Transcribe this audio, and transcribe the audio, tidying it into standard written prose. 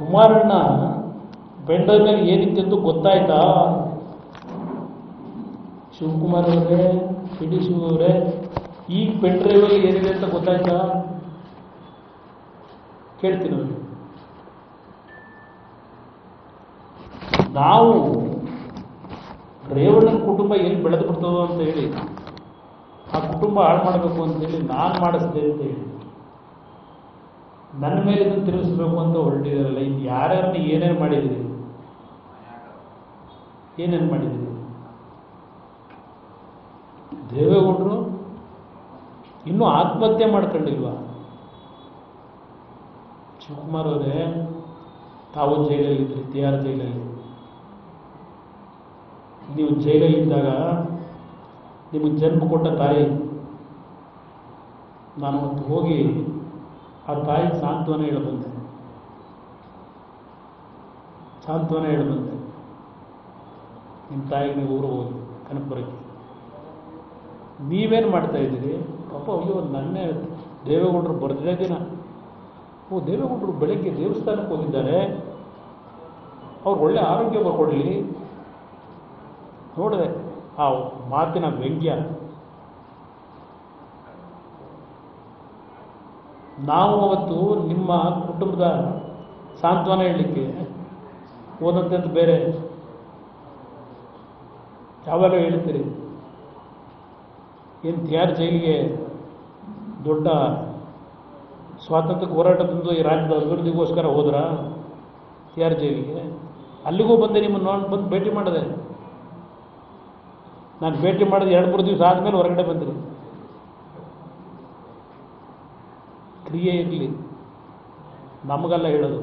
ಕುಮಾರಣ್ಣ pen drive ಮೇಲೆ ಏನಿತ್ತೆಂದು ಗೊತ್ತಾಯ್ತಾ? ಶಿವಕುಮಾರ್ ಅವರೇ, ಪಿ ಡಿ ಶಿವ ಅವರೇ, ಈಗ ಪೆಂಡ್ರೈವಲ್ಲಿ ಏನಿದೆ ಅಂತ ಗೊತ್ತಾಯ್ತಾ? ಕೇಳ್ತೀನಿ ಅವ್ರಿಗೆ. ನಾವು ರೇವಣ್ಣನ ಕುಟುಂಬ ಎಲ್ಲಿ ಬೆಳೆದು ಬಿಡ್ತದೋ ಅಂತ ಹೇಳಿ, ಆ ಕುಟುಂಬ ಹಾಳು ಮಾಡಬೇಕು ಅಂತೇಳಿ ನಾನು ಮಾಡಿಸಿದೆ ಅಂತ ಹೇಳಿ ನನ್ನ ಮೇಲೆ ಇದನ್ನು ತಿರುಗಿಸ್ಬೇಕು ಅಂತ ಹೊರಟಿದಾರಲ್ಲ, ಇನ್ನು ಯಾರ್ಯಾರನ್ನ ಏನೇನು ಮಾಡಿದ್ದೀರಿ, ಏನೇನು ಮಾಡಿದ್ದೀರಿ? ದೇವೇಗೌಡರು ಇನ್ನೂ ಆತ್ಮಹತ್ಯೆ ಮಾಡ್ಕೊಂಡಿಲ್ವಾ? ಶಿವಕುಮಾರ್ ಅವರೇ, ತಾವು ಜೈಲಲ್ಲಿದ್ರಿ, ತಿಹಾರ್ ಜೈಲಲ್ಲಿ. ನೀವು ಜೈಲಲ್ಲಿದ್ದಾಗ ನಿಮಗೆ ಜನ್ಮ ಕೊಟ್ಟ ತಾಯಿ, ನಾನು ಅವತ್ತು ಹೋಗಿ ಆ ತಾಯಿ ಸಾಂತ್ವನ ಹೇಳಬಂದೆ. ನಿಮ್ಮ ತಾಯಿಗೆ ನೀವು ಊರು ಹೋಗಿ ಕನಕಪುರಕ್ಕೆ. ನೀವೇನು ಮಾಡ್ತಾ ಇದ್ದೀರಿ? ಪಾಪ ಅಯ್ಯೋ, ನನ್ನೇ ದೇವೇಗೌಡರು ಬರ್ದಿದೆ ದಿನ. ದೇವೇಗೌಡರು ಬೆಳಗ್ಗೆ ದೇವಸ್ಥಾನಕ್ಕೆ ಹೋಗಿದ್ದಾರೆ, ಅವ್ರು ಒಳ್ಳೆ ಆರೋಗ್ಯ ಬರ್ಕೊಡ್ಲಿ. ನೋಡಿದೆ ಆ ಮಾತಿನ ವ್ಯಂಗ್ಯ. ನಾವು ಅವತ್ತು ನಿಮ್ಮ ಕುಟುಂಬದ ಸಾಂತ್ವನ ಹೇಳಲಿಕ್ಕೆ ಹೋದಂಥದ್ದು ಬೇರೆ. ಯಾವಾಗ ಹೇಳ್ತೀರಿ? ಏನು ತಿಹಾರ್ ಜೈಲಿಗೆ ದೊಡ್ಡ ಸ್ವಾತಂತ್ರ್ಯ ಹೋರಾಟದಿಂದ ಈ ರಾಜ್ಯದ ಅಭಿವೃದ್ಧಿಗೋಸ್ಕರ ಹೋದ್ರ ತಿಹಾರ್ ಜೈಲಿಗೆ? ಅಲ್ಲಿಗೂ ಬಂದೆ, ನಿಮ್ಮನ್ನು ನಾನು ಬಂದು ಭೇಟಿ ಮಾಡಿದೆ. ನಾನು ಭೇಟಿ ಮಾಡಿದ 2-3 ದಿವಸ ಆದಮೇಲೆ ಹೊರಗಡೆ ಬಂದಿರಿ. ಕ್ರಿಯೆ ಇರಲಿ, ನಮಗೆಲ್ಲ ಹೇಳೋದು.